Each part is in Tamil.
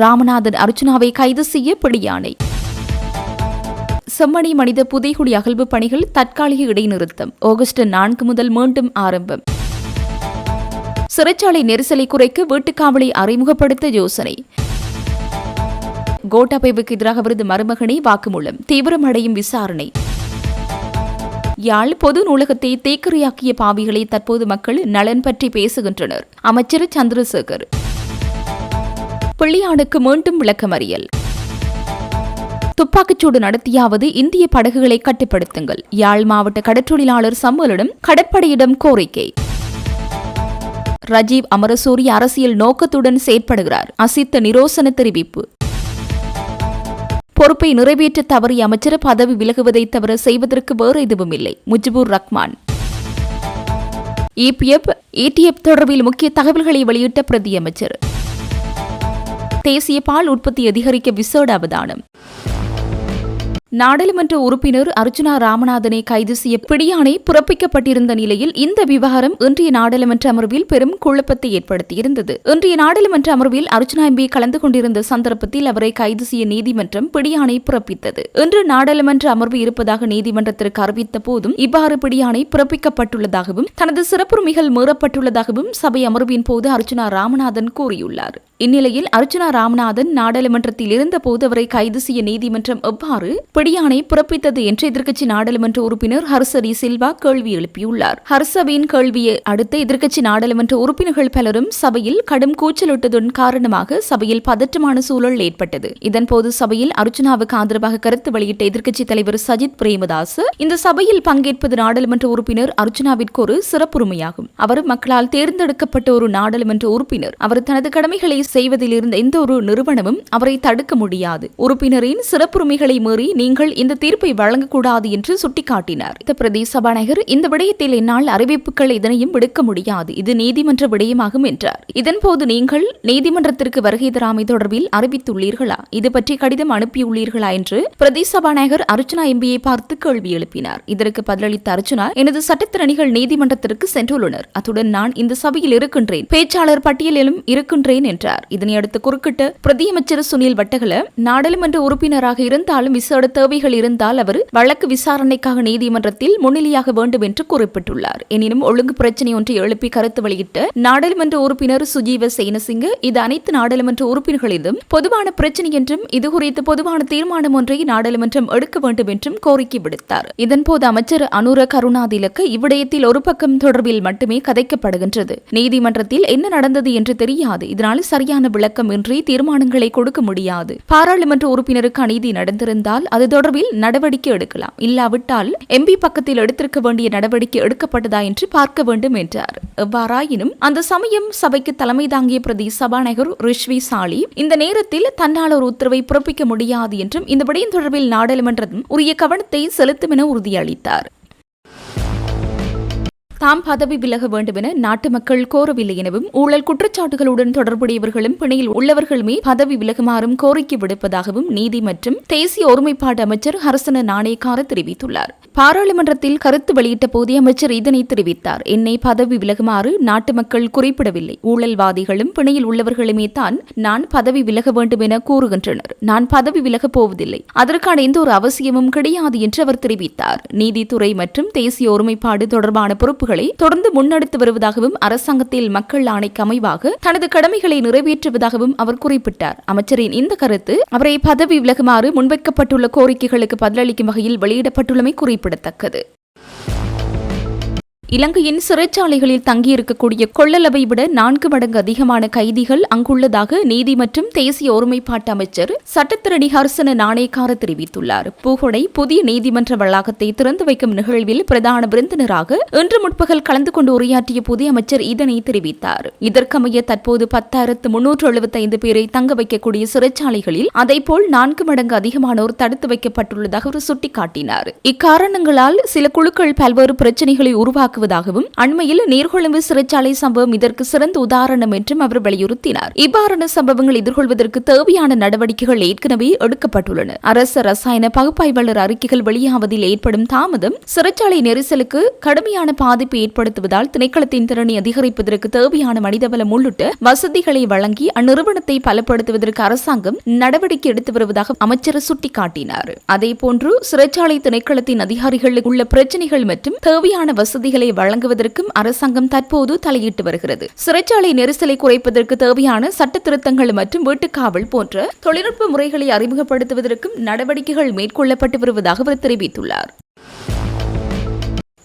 ராமநாதன் அர்ச்சுனாவை கைது செய்ய பிடியாணை. செம்மணி மனித புதைகுழி அகழ்வு பணிகள் தற்காலிக இடைநிறுத்தம். ஆகஸ்ட் 4 முதல் மீண்டும் ஆரம்பம். சிறைச்சாலை நெரிசலை குறைக்க வீட்டுக்காவலை அறிமுகப்படுத்த யோசனை. கோட்டாபயவுக்கு எதிராக அவரது மருமகனை வாக்குமூலம் தீவிரமடையும் விசாரணை. யாழ் பொது நூலகத்தை தேக்கரையாக்கிய பாவிகளை தற்போது மக்கள் நலன் பற்றி பேசுகின்றனர். அமைச்சர் சந்திரசேகர். பிள்ளையானுக்கு மீண்டும் விளக்கமறியல். துப்பாக்கிச்சூடு நடத்தியாவது இந்திய படகுகளை கட்டுப்படுத்துங்கள். யாழ் மாவட்ட கடற்றொழிலாளர் சம்மேளனம் கடற்படையிடம் கோரிக்கை. ரஜீவ் அமரசூரிய அரசியல் நோக்கத்துடன் செயற்படுகிறார். அசித்த நிரோசன தெரிவிப்பு. பொறுப்பை நிறைவேற்ற தவறிய அமைச்சர் பதவி விலகுவதை தவிர செய்வதற்கு வேறு எதுவும் இல்லை. முஜிபுர் ரஹ்மான். EPF, ETF தொடர்பில் முக்கிய தகவல்களை வெளியிட்ட பிரதி அமைச்சர். தேசிய பால் உற்பத்தி அதிகரிக்க விசேட அவதானம். நாடாளுமன்ற உறுப்பினர் அர்ச்சுனா ராமநாதனை கைது செய்ய பிடியாணை பிறப்பிக்கப்பட்டிருந்த நிலையில் இந்த விவகாரம் இன்றைய நாடாளுமன்ற அமர்வில் பெரும் குழப்பத்தை ஏற்படுத்தியிருந்தது. இன்றைய நாடாளுமன்ற அமர்வில் அர்ச்சுனா MP கலந்து கொண்டிருந்த சந்தர்ப்பத்தில் அவரை கைது செய்ய நீதிமன்றம் பிடியாணை பிறப்பித்தது. இன்று நாடாளுமன்ற அமர்வு இருப்பதாக நீதிமன்றத்திற்கு அறிவித்த போதும் இவ்வாறு பிடியாணை பிறப்பிக்கப்பட்டுள்ளதாகவும் தனது சிறப்புரிமைகள் மீறப்பட்டுள்ளதாகவும் சபை அமர்வின் போது அர்ச்சுனா ராமநாதன் கூறியுள்ளார். இந்நிலையில் அர்ச்சுனா ராமநாதன் நாடாளுமன்றத்தில் இருந்தபோது அவரை கைது செய்ய நீதிமன்றம் எவ்வாறு பிடியாணை பிறப்பித்தது என்று எதிர்க்கட்சி நாடாளுமன்ற உறுப்பினர் ஹர்சரி சில்வா கேள்வி எழுப்பியுள்ளார். ஹர்சவின் கேள்வியை அடுத்து எதிர்க்கட்சி நாடாளுமன்ற உறுப்பினர்கள் பலரும் சபையில் கடும் கூச்சலிட்டதன் காரணமாக சபையில் பதற்றமான சூழல் ஏற்பட்டது. இதன்போது சபையில் அர்ச்சுனாவுக்கு ஆதரவாக கருத்து வெளியிட்ட எதிர்க்கட்சி தலைவர் சஜித் பிரேமதாஸ், இந்த சபையில் பங்கேற்பது நாடாளுமன்ற உறுப்பினர் அர்ச்சுனாவிற்கு ஒரு சிறப்புரிமையாகும். அவர் மக்களால் தேர்ந்தெடுக்கப்பட்ட ஒரு நாடாளுமன்ற உறுப்பினர். அவர் தனது கடமைகளை செய்வதில் இருந்த எந்த ஒரு நிறுவனமும் அவரை தடுக்க முடியாது. உறுப்பினரின் சிறப்புரிமைகளை மீறி நீங்கள் இந்த தீர்ப்பை வழங்கக்கூடாது என்று சுட்டிக்காட்டினார். பிரதேச சபாநாயகர், இந்த விடயத்தில் என்னால் அறிவிப்புகள் எதனையும் விடுக்க முடியாது. இது நீதிமன்ற விடயமாகும் என்றார். இதன்போது நீங்கள் நீதிமன்றத்திற்கு வருகை தராமை தொடர்பில் அறிவித்துள்ளீர்களா? இது பற்றி கடிதம் அனுப்பியுள்ளீர்களா என்று பிரதேச சபாநாயகர் அர்ச்சுனா MPயை பார்த்து கேள்வி எழுப்பினார். இதற்கு பதிலளித்த அர்ச்சுனா, எனது சட்டத்திறனிகள் நீதிமன்றத்திற்கு சென்றுள்ளனர். அத்துடன் நான் இந்த சபையில் இருக்கின்றேன், பேச்சாளர் பட்டியலிலும் இருக்கின்றேன் என்றார். இதனையடுத்து குறுக்கிட்ட பிரதியமைச்சர் சுனில் வட்டகல, நாடாளுமன்ற உறுப்பினராக இருந்தாலும் விசேட தேவைகள் இருந்தால் அவர் வழக்கு விசாரணைக்காக நீதிமன்றத்தில் முன்னிலையாக வேண்டும் என்று குறிப்பிட்டுள்ளார். எனினும் ஒழுங்கு பிரச்சினை ஒன்றை எழுப்பி கருத்து வெளியிட்ட நாடாளுமன்ற உறுப்பினர் சுஜீவ சேனசிங்க, இது அனைத்து நாடாளுமன்ற உறுப்பினர்களிடம் பொதுவான பிரச்சினை என்றும் இது குறித்து பொதுவான தீர்மானம் ஒன்றை நாடாளுமன்றம் எடுக்க வேண்டும் என்றும் கோரிக்கை விடுத்தார். இதன்போது அமைச்சர் அனுர கருணாதிலக்கு, இவ்விடயத்தில் ஒரு பக்கம் தொடர்பில் மட்டுமே கதைக்கப்படுகின்றது. நீதிமன்றத்தில் என்ன நடந்தது என்று தெரியாது. இதனால் சரியான விளக்கம் இன்றி தீர்மானங்களை கொடுக்க முடியாது. பாராளுமன்ற உறுப்பினருக்கு அநீதி நடந்திருந்தால் அது தொடர்பில் நடவடிக்கை எடுக்கலாம். இல்லாவிட்டால் MP பக்கத்தில் எடுத்திருக்க வேண்டிய நடவடிக்கை எடுக்கப்பட்டதா என்று பார்க்க வேண்டும் என்றார். எவ்வாறாயினும் அந்த சமயம் சபைக்கு தலைமை தாங்கிய பிரதி சபாநாயகர் ரிஷ்வி சாலி, இந்த நேரத்தில் தன்னால் ஒரு உத்தரவை பிறப்பிக்க முடியாது என்றும் இந்த விடயம் தொடர்பில் நாடாளுமன்றம் உரிய கவனத்தை செலுத்தும் என உறுதியளித்தார். தாம் பதவி விலக வேண்டும் என நாட்டு மக்கள் கோரவில்லை எனவும் ஊழல் குற்றச்சாட்டுகளுடன் தொடர்புடையவர்களும் பிணையில் உள்ளவர்களுமே பதவி விலகுமாறும் கோரிக்கை விடுப்பதாகவும் நீதி மற்றும் தேசிய ஒருமைப்பாடு அமைச்சர் ஹர்சன நாணயக்கார தெரிவித்துள்ளார். பாராளுமன்றத்தில் கருத்து வெளியிட்ட போதே அமைச்சர் இதனை தெரிவித்தார். என்னை பதவி விலகுமாறு நாட்டு மக்கள் குறிப்பிடவில்லை. ஊழல்வாதிகளும் பிணையில் உள்ளவர்களுமே தான் நான் பதவி விலக வேண்டும் என கூறுகின்றனர். நான் பதவி விலகப் போவதில்லை. அதற்கான எந்த ஒரு அவசியமும் கிடையாது என்று அவர் தெரிவித்தார். நீதித்துறை மற்றும் தேசிய ஒருமைப்பாடு தொடர்பான பொறுப்புகள் தொடர்ந்து முன்னெடுத்து வருவதாகவும் அரசாங்கத்தில் மக்கள் ஆணைக்கு அமைவாக தனது கடமைகளை நிறைவேற்றுவதாகவும் அவர் குறிப்பிட்டார். அமைச்சரின் இந்த கருத்து அவரை பதவி விலகுமாறு முன்வைக்கப்பட்டுள்ள கோரிக்கைகளுக்கு பதிலளிக்கும் வகையில் வெளியிடப்பட்டுள்ளமை குறிப்பிடத்தக்கது. இலங்கையின் சிறைச்சாலைகளில் தங்கியிருக்கக்கூடிய கொள்ளளவை விட 4 மடங்கு அதிகமான கைதிகள் அங்குள்ளதாக நீதி மற்றும் தேசிய ஒருமைப்பாட்டு அமைச்சர் சட்டத்திரணி ஹர்சன நாணயக்கார தெரிவித்துள்ளார். பூகொடை புதிய நீதிமன்ற வளாகத்தை திறந்து வைக்கும் நிகழ்வில் பிரதான விருந்தினராக இன்று முற்பகல் கலந்து கொண்டு உரையாற்றிய புதிய அமைச்சர் இதனை தெரிவித்தார். இதற்கமைய தற்போது 10,375 பேரை தங்க வைக்கக்கூடிய சிறைச்சாலைகளில் அதைப்போல் 4 மடங்கு அதிகமானோர் தடுத்து வைக்கப்பட்டுள்ளதாக அவர் சுட்டிக்காட்டினார். இக்காரணங்களால் சில குழுக்கள் பல்வேறு பிரச்சினைகளை உருவாக்குவது உருவாகுவதாகவும் அண்மையில் நீர்கொழும்பு சிறைச்சாலை சம்பவம் இதற்கு சிறந்த உதாரணம் என்றும் அவர் வலியுறுத்தினார். இவ்வாறான சம்பவங்கள் எதிர்கொள்வதற்கு தேவையான நடவடிக்கைகள் ஏற்கனவே எடுக்கப்பட்டுள்ளன. அரசு ரசாயன பகுப்பாய்வாளர் அறிக்கைகள் வெளியாவதில் ஏற்படும் தாமதம் சிறைச்சாலை நெரிசலுக்கு கடுமையான பாதிப்பு ஏற்படுத்துவதால் திணைக்களத்தின் திறனை அதிகரிப்பதற்கு தேவையான மனிதவளம் உள்ளிட்ட வசதிகளை வழங்கி அந்நிறுவனத்தை பலப்படுத்துவதற்கு அரசாங்கம் நடவடிக்கை எடுத்து வருவதாக அமைச்சர் சுட்டிக்காட்டினார். அதேபோன்று சிறைச்சாலை திணைக்களத்தின் அதிகாரிகளுக்கு உள்ள பிரச்சினைகள் மற்றும் தேவையான வசதிகளை வழங்குவதற்கும் அரசாங்கம் தற்போது தலையிட்டு வருகிறது. சிறைச்சாலை நெரிசலை குறைப்பதற்கு தேவையான சட்ட திருத்தங்கள் மற்றும் வீட்டுக்காவல் போன்ற தொழில்நுட்ப முறைகளை அறிமுகப்படுத்துவதற்கும் நடவடிக்கைகள் மேற்கொள்ளப்பட்டு வருவதாக அவர் தெரிவித்துள்ளார்.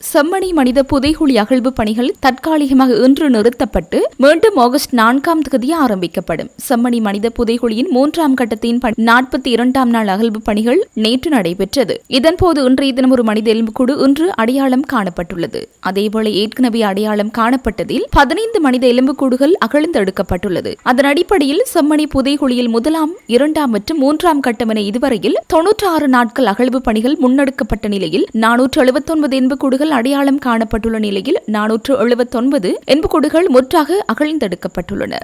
செம்மணி மனித புதைகுழி அகழ்வு பணிகள் தற்காலிகமாக இன்று நிறுத்தப்பட்டு மீண்டும் ஆகஸ்ட் 4ஆம் தேதி ஆரம்பிக்கப்படும். செம்மணி மனித புதைகுழியின் 3ஆம் கட்டத்தின் 42ஆம் நாள் அகழ்வு பணிகள் நேற்று நடைபெற்றது. இதன்போது இன்றைய தினம் ஒரு மனித எலும்புக்கூடு இன்று அடையாளம் காணப்பட்டுள்ளது. அதேவேளை ஏற்கனவே அடையாளம் காணப்பட்டதில் 15 மனித எலும்புக்கூடுகள் அகழ்ந்தெடுக்கப்பட்டுள்ளது. அதன் அடிப்படையில் செம்மணி புதைகுழியில் 1ஆம் 2ஆம் மற்றும் 3ஆம் கட்டம் என இதுவரையில் 96 நாட்கள் அகழ்வு பணிகள் முன்னெடுக்கப்பட்ட நிலையில் 479 எலும்புக்கூடுகள் அடையாளம் காணப்பட்டுள்ள நிலையில் 479 எலும்புக்கூடுகள் முற்றாக அகழ்ந்தெடுக்கப்பட்டுள்ளன.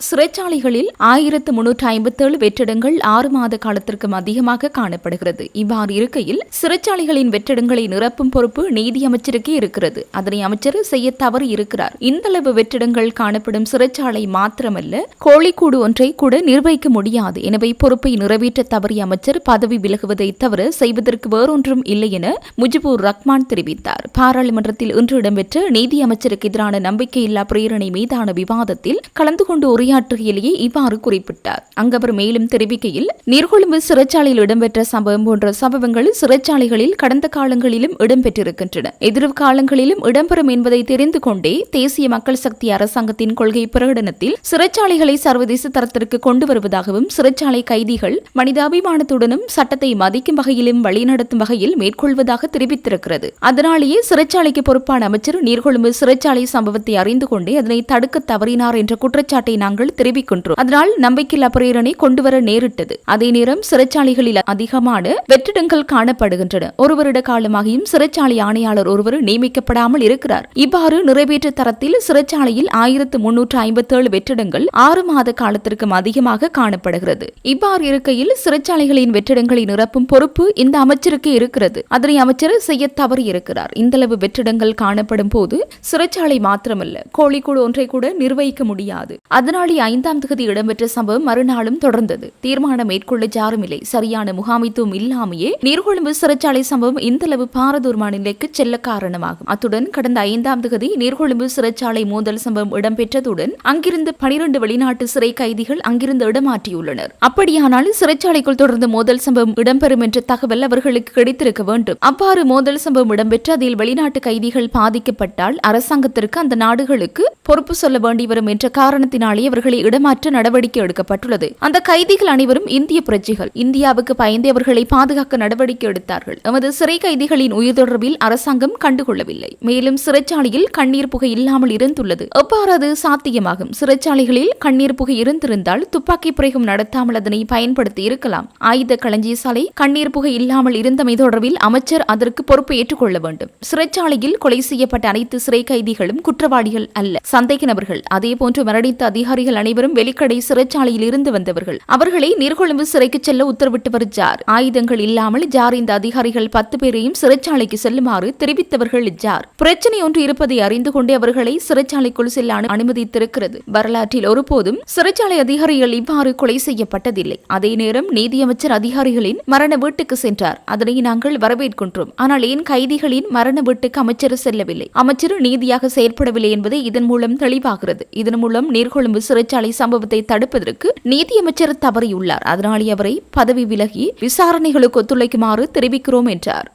சிறைச்சாலைகளில் 1357 வெற்றிடங்கள் 6 மாத காலத்திற்கும் அதிகமாக காணப்படுகிறது. இவ்வாறு இருக்கையில் சிறைச்சாலைகளின் வெற்றிடங்களை நிரப்பும் பொறுப்பு நீதி அமைச்சருக்கே இருக்கிறது. அதனை அமைச்சர் செய்ய தவறி இருக்கிறார். இந்தளவு வெற்றிடங்கள் காணப்படும் சிறைச்சாலை மாத்திரமல்ல, கோழிக்கூடு ஒன்றை கூட நிர்வகிக்க முடியாது. எனவே பொறுப்பை நிறைவேற்ற தவறிய அமைச்சர் பதவி விலகுவதை தவிர செய்வதற்கு வேறொன்றும் இல்லை என முஜிபுர் ரஹ்மான் தெரிவித்தார். பாராளுமன்றத்தில் இன்று இடம்பெற்ற நீதி அமைச்சருக்கு எதிரான நம்பிக்கையில்லா பிரேரணை மீதான விவாதத்தில் கலந்து கொண்டு உரையாற்றுகையிலேயே இவ்வாறு குறிப்பிட்டார். அங்கு அவர் மேலும் தெரிவிக்கையில், நீர்கொழும்பு சிறைச்சாலையில் இடம்பெற்ற சம்பவம் போன்ற சம்பவங்கள் சிறைச்சாலைகளில் கடந்த காலங்களிலும் இடம்பெற்றிருக்கின்றன, எதிர்காலங்களிலும் இடம்பெறும் என்பதை தெரிந்து கொண்டே தேசிய மக்கள் சக்தி அரசாங்கத்தின் கொள்கை பிரகடனத்தில் சிறைச்சாலைகளை சர்வதேச தரத்திற்கு கொண்டு வருவதாகவும் சிறைச்சாலை கைதிகள் மனிதாபிமானத்துடனும் சட்டத்தை மதிக்கும் வகையிலும் வழிநடத்தும் வகையில் மேற்கொள்வதாக தெரிவித்திருக்கிறது. அதனாலேயே சிறைச்சாலைக்கு பொறுப்பான அமைச்சர் நீர்கொழும்பு சிறைச்சாலை சம்பவத்தை அறிந்து கொண்டே அதனை தடுக்க தவறினார் என்ற குற்றச்சாட்டை நாங்கள் தெரிவிக்கின்றோம். அதனால் நம்பிக்கையில்லா பிரேரணை கொண்டுவர நேரிட்டது. அதே நேரம் சிறைச்சாலைகளில் அதிகமான வெற்றிடங்கள் காணப்படுகின்றன. ஒரு வருட காலமாகியும் சிறைச்சாலை ஆணையாளர் ஒருவர் நியமிக்கப்படாமல் இருக்கிறார். இவ்வாறு நிறைவேற்ற தரத்தில் சிறைச்சாலையில் 1357 வெற்றிடங்கள் 6 மாத காலத்திற்கும் அதிகமாக காணப்படுகிறது. இவ்வாறு இருக்கையில் சிறைச்சாலைகளின் வெற்றிடங்களை நிரப்பும் பொறுப்பு இந்த அமைச்சருக்கே இருக்கிறது. அதனை அமைச்சர் செய்ய தவறி இருக்கிறார். இந்தளவு வெற்றிடங்கள் காணப்படும் போது சிறைச்சாலை மாத்திரமல்ல, கோழிக்கூடு ஒன்றை கூட நிர்வகிக்க முடியாது. அதனாலே 5ஆம் தேதி இடம்பெற்ற சம்பவம் மறுநாளும் தொடர்ந்தது. தீர்மானம் மேற்கொள்ள யாரும் இல்லை. சரியான முகாமைத்துவம் இல்லாமையே நீர்கொழும்பு சிறைச்சாலை சம்பவம் இந்தளவு பாரதூரமான நிலைக்கு செல்ல காரணமாகும். அத்துடன் கடந்த 5ஆம் தேதி நீர்கொழும்பு சிறைச்சாலை மோதல் சம்பவம் இடம்பெற்றதுடன் அங்கிருந்து 12 வெளிநாட்டு சிறை கைதிகள் அங்கிருந்து இடமாற்றியுள்ளனர். அப்படியானால் சிறைச்சாலைக்குள் தொடர்ந்து மோதல் சம்பவம் இடம்பெறும் என்ற தகவல் அவர்களுக்கு கிடைத்திருக்க வேண்டும். அவ்வாறு மோதல் சம்பவம் இடம்பெற்று அதில் வெளிநாட்டு கைதிகள் பாதிக்கப்பட்டால் அரசாங்கத்திற்கு அந்த நாடுகளுக்கு பொறுப்பு சொல்ல வேண்டி வரும் என்ற காரணத்தினாலே அவர்களை இடமாற்ற நடவடிக்கை எடுக்கப்பட்டுள்ளது. அந்த கைதிகள் அனைவரும் இந்திய பிரஜைகள். இந்தியாவுக்கு பயந்து அவர்களை பாதுகாக்க நடவடிக்கை எடுத்தார்கள். எமது சிறை கைதிகளின் உயிர் தொடர்பில் அரசாங்கம் கண்டுகொள்ளவில்லை. மேலும் சிறைச்சாலையில் கண்ணீர் புகை இல்லாமல் இருந்துள்ளது. எவ்வாறு அது சாத்தியமாகும்? சிறைச்சாலைகளில் கண்ணீர் புகை இருந்திருந்தால் துப்பாக்கி பிரயோகம் நடத்தாமல் அதனை பயன்படுத்தி இருக்கலாம். ஆயுத களஞ்சியசாலை கண்ணீர் புகை இல்லாமல் இருந்தமை தொடர்பில் அமைச்சர் அதற்கு பொறுப்பு ஏற்றுக்கொள்ள வேண்டும். சிறைச்சாலையில் கொலை செய்யப்பட்ட அனைத்து சிறை கைதிகளும் குற்றவாளிகள் அல்ல, சந்தேக நபர்கள். அதேபோன்று மரணித்த அதிகாரிகள் அனைவரும் வெளிக்கடை சிறைச்சாலையில் இருந்து வந்தவர்கள். அவர்களை நீர்கொழும்பு சிறைக்கு செல்ல உத்தரவிட்டவர் ஜார்? ஆயுதங்கள் இல்லாமல் ஜார் இந்த அதிகாரிகள் 10 பேரையும் சிறைச்சாலைக்கு செல்லுமாறு தெரிவித்தவர்கள் ஜார்? பிரச்சனை ஒன்று இருப்பதை அறிந்து கொண்டே அவர்களை சிறைச்சாலைக்குள் செல்ல அனுமதித்திருக்கிறது. வரலாற்றில் ஒருபோதும் சிறைச்சாலை அதிகாரிகள் இவ்வாறு கொலை செய்யப்பட்டதில்லை. அதே நேரம் நீதியமைச்சர் அதிகாரிகளின் மரண வீட்டுக்கு சென்றார். அதனை நாங்கள் வரவேற்கின்றோம். ஆனால் ஏன் கைதிகளின் மரண வீட்டுக்கு அமைச்சர் செல்லவில்லை? அமைச்சர் நீதியாக செயற்படவில்லை என்பதை இதன் மூலம் தெளிவாகிறது. இதன் மூலம் நீர்கொழும்பு சிறைச்சாலை சம்பவத்தை தடுப்பதற்கு நீதியமைச்சர் தவறியுள்ளார். அதனாலே அவரை பதவி விலகி விசாரணைகளுக்கு ஒத்துழைக்குமாறு தெரிவிக்கிறோம் என்றார்.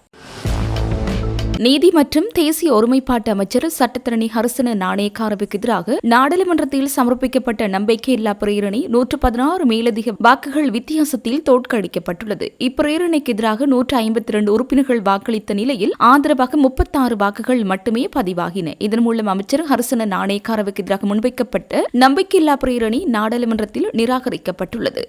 நீதி மற்றும் தேசிய ஒருமைப்பாட்டு அமைச்சர் சட்டத்தரணி ஹர்சன நாணயக்காரவுக்கு எதிராக நாடாளுமன்றத்தில் சமர்ப்பிக்கப்பட்ட நம்பிக்கையில்லா பிரேரணை 116 மேலதிக வாக்குகள் வித்தியாசத்தில் தோற்கடிக்கப்பட்டுள்ளது. இப்பிரேரணைக்கு எதிராக 152 உறுப்பினர்கள் வாக்களித்த நிலையில் ஆதரவாக 36 வாக்குகள் மட்டுமே பதிவாகின. இதன் மூலம் அமைச்சர் ஹர்சன நாணயக்காரவுக்கு எதிராக முன்வைக்கப்பட்ட நம்பிக்கையில்லா பிரேரணை நாடாளுமன்றத்தில் நிராகரிக்கப்பட்டுள்ளது.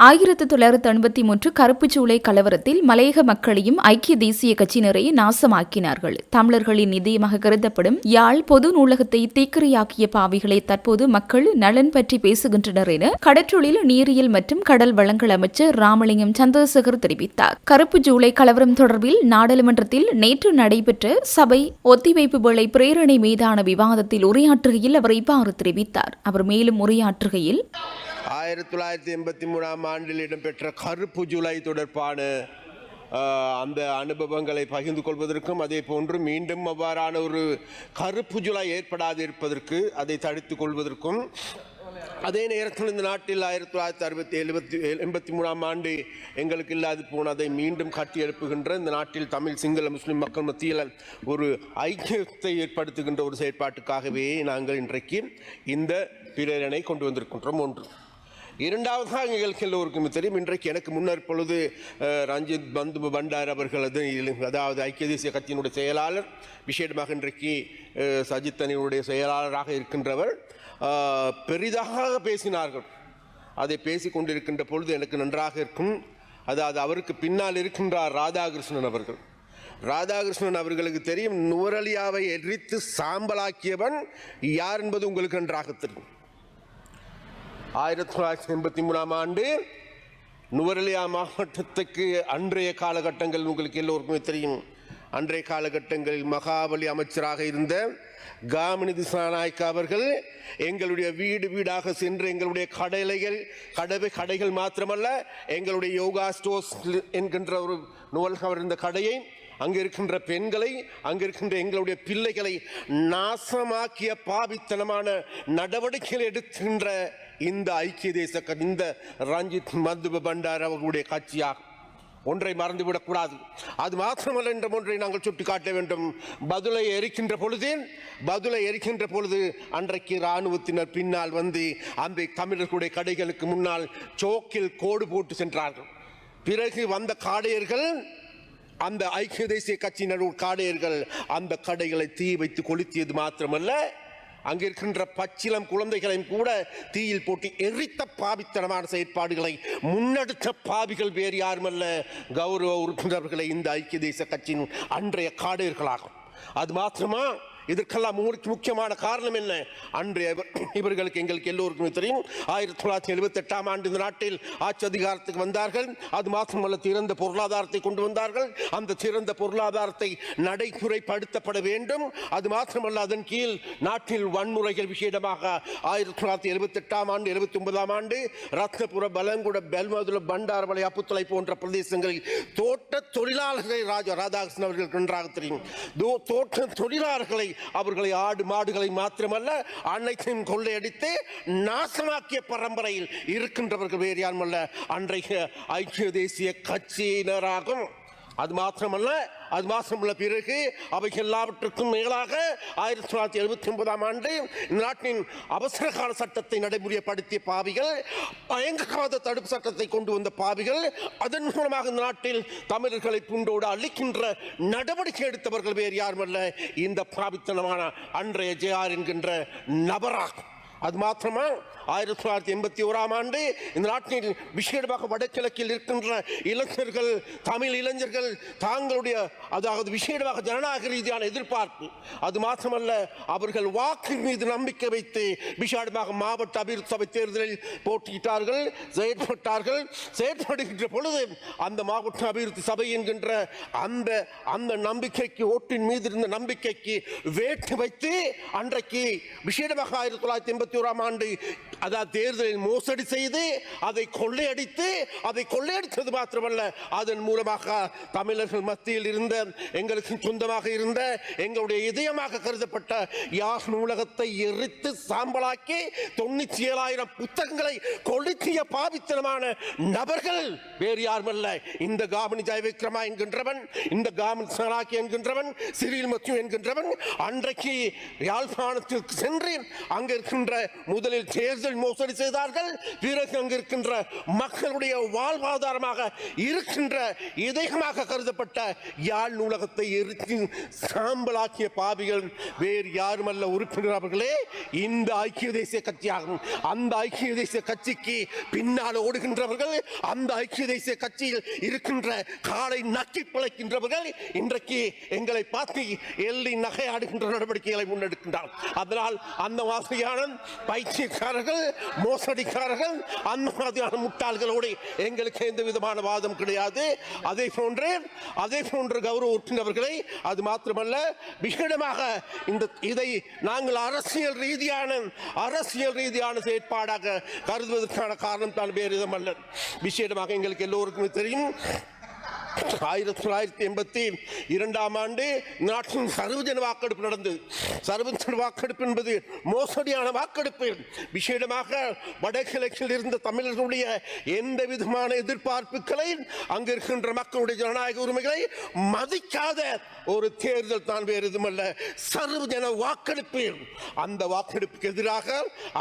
1983 கருப்புச்சூளை கலவரத்தில் மலையக மக்களையும் ஐக்கிய தேசிய கட்சியினரை நாசமாக்கினார்கள். தமிழர்களின் இதயமாக கருதப்படும் யாழ் பொது நூலகத்தை தீக்கிரையாக்கிய பாவிகளை தற்போது மக்கள் நலன் பற்றி பேசுகின்றனர் என கடற்றொழில் நீரியல் மற்றும் கடல் வளங்கள் அமைச்சர் ராமலிங்கம் சந்திரசேகர் தெரிவித்தார். கருப்புச்சூளை கலவரம் தொடர்பில் நாடாளுமன்றத்தில் நேற்று நடைபெற்ற சபை ஒத்திவைப்பு வேளை பிரேரணை மீதான விவாதத்தில் உரையாற்றுகையில் அவர் இவ்வாறு தெரிவித்தார். அவர் மேலும் உரையாற்றுகையில் 1983 ஆண்டில் இடம்பெற்ற கருப்பு ஜூலை தொடர்பான அந்த அனுபவங்களை பகிர்ந்து கொள்வதற்கும் அதே போன்று மீண்டும் அவ்வாறான ஒரு கருப்பு ஜூலை ஏற்படாது இருப்பதற்கு அதை தடுத்துக் கொள்வதற்கும் அதே நேரத்தில் இந்த நாட்டில் 1983 ஆண்டு எங்களுக்கு இல்லாது போனதை மீண்டும் கட்டி எழுப்புகின்ற இந்த நாட்டில் தமிழ் சிங்கள முஸ்லிம் மக்கள் மத்தியில் ஒரு ஐக்கியத்தை ஏற்படுத்துகின்ற ஒரு செயற்பாட்டுக்காகவே நாங்கள் இன்றைக்கு இந்த பிரேரணை கொண்டு வந்திருக்கின்றோம். ஒன்று. இரண்டாவதாக எங்களுக்கு எல்லோருக்கும் தெரியும், இன்றைக்கு எனக்கு முன்னர் பொழுது ரஞ்சித் பந்து பண்டார் அவர்களது அதாவது ஐக்கிய தேசிய கட்சியினுடைய செயலாளர் விசேடமாக இன்றைக்கு சஜித் அணியுடைய செயலாளராக இருக்கின்றவர் பெரிதாக பேசினார்கள். அதை பேசி கொண்டிருக்கின்ற பொழுது எனக்கு நன்றாக இருக்கும், அதாவது அவருக்கு பின்னால் இருக்கின்றார் ராதாகிருஷ்ணன் அவர்கள். ராதாகிருஷ்ணன் அவர்களுக்கு தெரியும், நுவரலியாவை எரித்து சாம்பலாக்கியவன் யார் என்பது உங்களுக்கு நன்றாக தெரியும். 1983 ஆண்டு நுவரெலியா மாவட்டத்துக்கு அன்றைய காலகட்டங்கள் உங்களுக்கு எல்லோருக்குமே தெரியும். அன்றைய காலகட்டங்களில் மகாபலி அமைச்சராக இருந்த காமினி திசாநாயக்க அவர்கள் எங்களுடைய வீடு வீடாக சென்று எங்களுடைய கடைகள் மாத்திரமல்ல எங்களுடைய யோகா ஸ்டோர்ஸ் என்கின்ற ஒரு நூலகம் இருந்த கடையை, அங்கே இருக்கின்ற பெண்களை, அங்கே இருக்கின்ற எங்களுடைய பிள்ளைகளை நாசமாக்கிய பாவித்தனமான நடவடிக்கைகள் எடுக்கின்ற இந்த ஐக்கிய தேச இந்த ரஞ்சித் மதுப பண்டார் அவர்களுடைய கட்சியாக ஒன்றை மறந்துவிடக்கூடாது. அது மாத்திரமல்ல என்ற ஒன்றை நாங்கள் சுட்டிக்காட்ட வேண்டும். பதுளை எரிக்கின்ற பொழுது அன்றைக்கு இராணுவத்தினர் பின்னால் வந்து அந்த தமிழர்களுடைய கடைகளுக்கு முன்னால் சோக்கில் கோடு போட்டு சென்றார்கள். பிறகு வந்த காடையர்கள், அந்த ஐக்கிய தேசிய கட்சியினர் காடையர்கள் அந்த கடைகளை தீ வைத்து கொளுத்தியது மாத்திரமல்ல, அங்கே இருக்கின்ற பச்சிலம் குழந்தைகளையும் கூட தீயில் போட்டு எரித்த பாவித்தனமான செயற்பாடுகளை முன்னெடுத்த பாவிகள் வேறு யாருமல்ல, கௌரவ உறுப்பினர்களை இந்த ஐக்கிய தேச கட்சியின் அன்றைய காடையர்களாகும். அது மாத்திரமா? இதற்கெல்லாம் முக்கியமான காரணம் என்ன? அன்றைய இவர்களுக்கு எங்களுக்கு எல்லோருக்குமே தெரியும், 1978 ஆண்டு இந்த நாட்டில் ஆட்சி அதிகாரத்துக்கு வந்தார்கள். அது மாத்திரமல்ல, திறந்த பொருளாதாரத்தை கொண்டு வந்தார்கள். அந்த திறந்த பொருளாதாரத்தை நடைமுறைப்படுத்தப்பட வேண்டும். அது மாத்திரமல்ல, அதன் கீழ் நாட்டில் வன்முறைகள் விசேடமாக 1978 ஆண்டு 79 ஆண்டு ரத்னபுர, பலங்குட, பெல்மதுல, பண்டாரவளை, அப்புத்தலை போன்ற பிரதேசங்களில் தோட்ட தொழிலாளர்களை ராதாகிருஷ்ணன் அவர்களுக்கு நன்றாக தெரியும். தோட்ட தொழிலாளர்களை, அவர்களை ஆடு மாடுகளை மாத்திரமல்ல அனைத்தையும் கொள்ளையடித்து நாசமாக்கிய பரம்பரையில் இருக்கின்றவர்கள் வேறு யாருமல்ல, அன்றைய ஐக்கிய தேசிய கட்சியினராகும். அது மாத்திரமல்ல பிறகு அவை எல்லாவற்றுக்கும் மேலாக 1979 ஆண்டு நாட்டின் அவசர கால சட்டத்தை நடைமுறைப்படுத்திய பாவிகள், பயங்கரவாத தடுப்பு சட்டத்தை கொண்டு வந்த பாவிகள், அதன் மூலமாக இந்த நாட்டில் தமிழர்களை புண்டோடு அழிக்கின்ற நடவடிக்கை எடுத்தவர்கள் வேறு யாருமல்ல, இந்த பாவித்தனமான அன்றைய ஜேஆர் என்கின்ற நபராகும். அது மாத்திரமா? 1981 ஆண்டு இந்த நாட்டில் விசேடமாக வடகிழக்கில் இருக்கின்ற இளைஞர்கள், தமிழ் இளைஞர்கள் தாங்களுடைய அதாவது விசேடமாக ஜனநாயக ரீதியான எதிர்பார்ப்பு, அது மாத்திரமல்ல அவர்கள் வாக்கின் மீது நம்பிக்கை வைத்து விசேடமாக மாவட்ட அபிவிருத்தி சபை தேர்தலில் போட்டியிட்டார்கள், செயற்படுகின்ற பொழுது அந்த மாவட்ட அபிவிருத்தி சபை என்கின்ற அந்த நம்பிக்கைக்கு, ஓட்டின் மீது இருந்த நம்பிக்கைக்கு வேட்டு வைத்து அன்றைக்கு விசேடமாக 1981 ஆண்டு அதாவது தேர்தலில் மோசடி செய்து அதை கொள்ளையடித்தது மாத்திரமல்ல, அதன் மூலமாக தமிழர்கள் மத்தியில் இருந்த எங்களுக்கு சொந்தமாக இருந்த எங்களுடைய இதயமாக கருதப்பட்ட யாழ் நூலகத்தை எரித்து சாம்பலாக்கி 97,000 புத்தகங்களை கொளுத்திய பாவித்தனமான நபர்கள் வேறு யாருமல்ல, இந்த காமினி ஜெயவிக்ரமா என்கின்றவன், இந்த காமினி சனாக்கி என்கின்றவன், சிறில் மத்தியும் என்கின்றவன் அன்றைக்கு யாழ்ப்பாணத்திற்கு சென்று அங்க இருக்கின்ற முதலில் தேர்தல் மோசடி செய்தார்கள். பிறகு அங்கு இருக்கின்ற மக்களுடைய வாழ்வாதாரமாக இருக்கின்ற இதயமாக கருதப்பட்ட யாழ் நூலகத்தை எரித்து சாம்பலாக்கிய பாவிகள் வேறு யாருமல்ல உறுப்பினர் அவர்களே, இந்த ஐக்கிய தேசிய கட்சியாகும். அந்த ஐக்கிய தேசிய கட்சிக்கு பின்னால் ஓடுகின்றவர்கள், அந்த ஐக்கிய தேசிய கட்சியில் இருக்கின்ற காலை நக்கி பிழைக்கின்றவர்கள் இன்றைக்கு எங்களை பார்த்து எள்ளி நகையாடுகின்ற நடவடிக்கைகளை முன்னெடுக்கின்றார். அதனால் அந்த மாதிரியான பைத்தியக்காரர்கள், மோசடிக்காரர்கள், அந்த மாதிரியான முட்டாள்களோடு எங்களுக்கு எந்த விதமான வாதம் கிடையாது. அதே போன்று கௌரவ உறுப்பினர்களை, அது மாத்திரமல்ல விசேடமாக இதை நாங்கள் அரசியல் ரீதியான செயற்பாடாக கருதுவதற்கான காரணம் தான் வேறு விதமல்ல. விசேடமாக எங்களுக்கு எல்லோருக்குமே தெரியும், 1982 ஆண்டு நாட்டின் சர்வஜன வாக்கெடுப்பு நடந்தது. சர்வஜன வாக்கெடுப்பு என்பது மோசடியான வாக்கெடுப்பு. விசேடமாக வடகிழக்கில் இருந்த தமிழர்களுடைய எந்த விதமான எதிர்பார்ப்புகளை, அங்கு இருக்கின்ற மக்களுடைய ஜனநாயக உரிமைகளை மதிக்காத ஒரு தேர்தல் தான் வேறு எதுவுமல்ல, சர்வஜன வாக்கெடுப்பு. அந்த வாக்கெடுப்புக்கு எதிராக,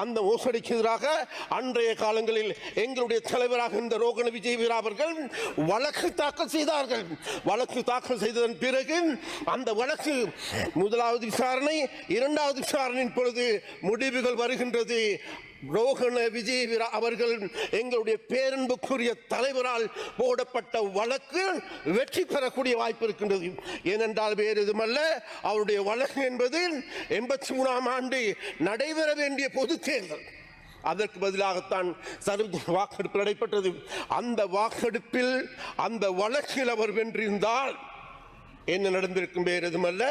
அந்த மோசடிக்கு எதிராக அன்றைய காலங்களில் எங்களுடைய தலைவராக இந்த ரோகண விஜயவீரா அவர்கள் வழக்கு தாக்கல் செய்தார்கள். வழக்கு தாக்கல் செய்ததன் பிறகு அந்த வழக்கு முதலாவது விசாரணை, இரண்டாவது விசாரணையின் பொழுது முடிவுகள் வருகின்றது. ரோகண விஜயவீரா அவர்கள் எங்களுடைய பேரன்புக்குரிய தலைவரால் போடப்பட்ட வழக்கு வெற்றி பெறக்கூடிய வாய்ப்பு இருக்கின்றது. ஏனென்றால் வேறு எதுமல்ல, அவருடைய வழக்கு என்பது 83ஆம் ஆண்டு நடைபெற வேண்டிய பொது தேர்தல். அதற்கு பதிலாகத்தான் சர்வஜன வாக்கெடுப்பு நடைபெற்றது. அந்த வாக்கெடுப்பில், அந்த வழக்கில் அவர் வென்றிருந்தால் என்ன நடந்திருக்கும் வேறு எதுமல்ல,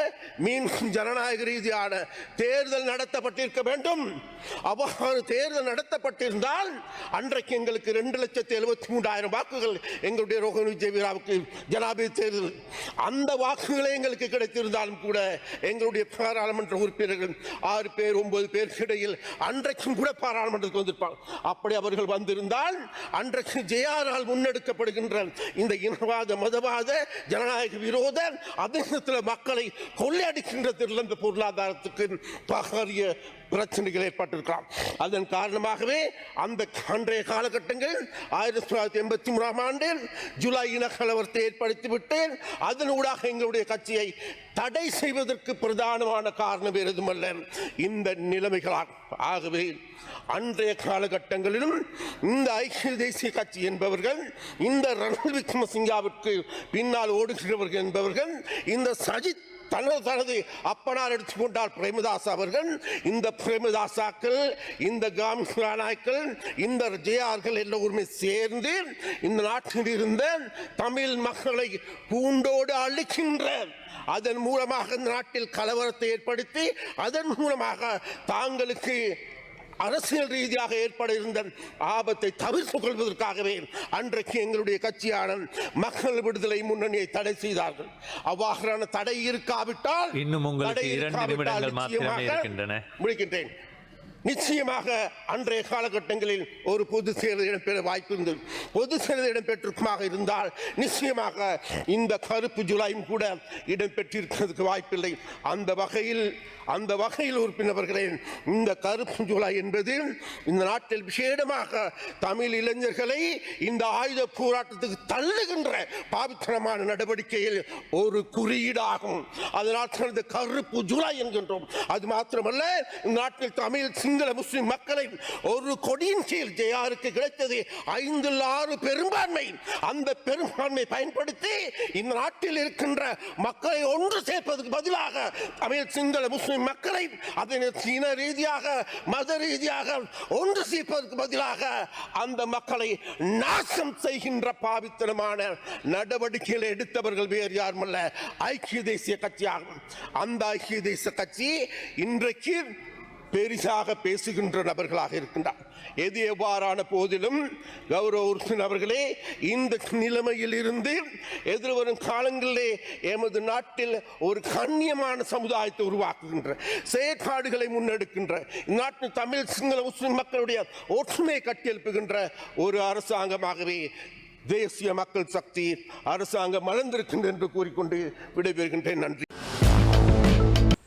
மீண்டும் ஜனநாயக ரீதியான தேர்தல் நடத்தப்பட்டிருக்க வேண்டும். அவ்வாறு தேர்தல் நடத்தப்பட்டிருந்தால் அன்றைக்கு எங்களுக்கு 2,73,000 வாக்குகள் எங்களுடைய ரோகண விஜயவீராவுக்கு ஜனாதிபதி தேர்தல், அந்த வாக்குகளே எங்களுக்கு கிடைத்திருந்தாலும் கூட எங்களுடைய பாராளுமன்ற உறுப்பினர்கள் 6 பேர் 9 பேருக்கு இடையில் அன்றைக்கும் கூட பாராளுமன்றத்துக்கு வந்திருப்பாங்க. அப்படி அவர்கள் வந்திருந்தால் அன்றைக்கு ஜெயாரால் முன்னெடுக்கப்படுகின்ற இந்த இனவாத, மதவாத, ஜனநாயக விரோத, அதிகத்தில் மக்களை கொள்ளையடிக்கின்ற இந்த பொருளாதாரத்துக்கு பாரிய பிரச்சனைகள் ஏற்பட்டிருக்கலாம். அதன் காரணமாகவே அந்த அன்றைய காலகட்டங்கள் 1983ஆம் ஆண்டு ஜூலை இனக்கலவரத்தை ஏற்படுத்திவிட்டு அதனூடாக எங்களுடைய கட்சியை தடை செய்வதற்கு பிரதானமான காரணம் வேறு எதுவுமல்ல, இந்த நிலைமைகளால். ஆகவே அன்றைய காலகட்டங்களிலும் இந்த ஐக்கிய தேசிய கட்சி என்பவர்கள், இந்த ரணில் விக்ரமசிங்காவிற்கு பின்னால் ஓடுகிறவர்கள் என்பவர்கள், இந்த சஜித் தனது அப்பனார் எடுத்துக்கொண்டால் பிரேமதாஸ் அவர்கள், இந்த பிரேமதாசாக்கள், இந்த காமிநாயக்கள், இந்த ஜெயார்கள் எல்லோருமே சேர்ந்து இந்த நாட்டில் இருந்த தமிழ் மக்களை பூண்டோடு அழிக்கின்ற, அதன் மூலமாக இந்த நாட்டில் கலவரத்தை ஏற்படுத்தி அதன் மூலமாக தாங்களுக்கு அரசியல் ரீதியாக ஏற்பட இருந்த ஆபத்தை தவிர்த்துக் கொள்வதற்காகவே அன்றைக்கு எங்களுடைய கட்சியான மக்கள் விடுதலை முன்னணியை தடை செய்தார்கள். அவ்வாறான தடை இருக்காவிட்டால், இன்னும் உங்களுக்கு 2 நிமிடங்கள் மாத்திரமே இருக்கின்றன, முடிக்கின்றேன். நிச்சயமாக அன்றைய காலகட்டங்களில் ஒரு பொது தேர்தல் இடம்பெற வாய்ப்பு இருந்தது. பொது தேர்தல் இடம்பெற்றிருக்குமாக இருந்தால் நிச்சயமாக இந்த கருப்பு ஜூலையும் கூட இடம்பெற்றிருக்கிறதுக்கு வாய்ப்பில்லை. அந்த வகையில் உறுப்பினர்களே, இந்த கருப்பு ஜூலை என்பது இந்த நாட்டில் விசேடமாக தமிழ் இளைஞர்களை இந்த ஆயுத போராட்டத்துக்கு தள்ளுகின்ற பாவித்தனமான நடவடிக்கையில் ஒரு குறியீடாகும். அதனால் இந்த கருப்பு ஜூலை என்கின்றோம். அது மாத்திரமல்ல, இந்த நாட்டில் தமிழ், சிங்கள, முஸ்லிம் மக்களை ஒரு கொடியின் கீழ் ஜெயாருக்கு கிடைத்தது 5/6 பெரும்பான்மை. அந்த பெரும்பான்மை பயன்படுத்தி இந்த நாட்டில் இருக்கின்ற மக்களை ஒன்று சேர்ப்பதற்கு பதிலாக தமிழ், சிங்கள, முஸ்லிம் மக்களை அதனை இன ரீதியாக, மத ரீதியாக ஒன்று சேர்ப்பதற்கு பதிலாக அந்த மக்களை நாசம் செய்கின்ற பாவித்தனமான நடவடிக்கைகளை எடுத்தவர்கள் வேறு யாருமல்ல, ஐக்கிய தேசிய கட்சியாகும். அந்த ஐக்கிய தேசிய கட்சி இன்றைக்கு பெரிசாக பேசுகின்ற நபர்களாக இருக்கின்றார். எது எவ்வாறான போதிலும் கௌரவ உறுப்பினர் அவர்களே, இந்த நிலைமையில் இருந்து எதிர்வரும் காலங்களிலே எமது நாட்டில் ஒரு கண்ணியமான சமுதாயத்தை உருவாக்குகின்ற செயற்பாடுகளை முன்னெடுக்கின்ற, நாட்டில் தமிழ், சிங்கள, முஸ்லிம் மக்களுடைய ஒற்றுமையை கட்டியெழுப்புகின்ற ஒரு அரசாங்கமாகவே தேசிய மக்கள் சக்தி அரசாங்கம் மலர்ந்திருக்கின்ற என்று கூறிக்கொண்டு விடைபெறுகின்றேன். நன்றி.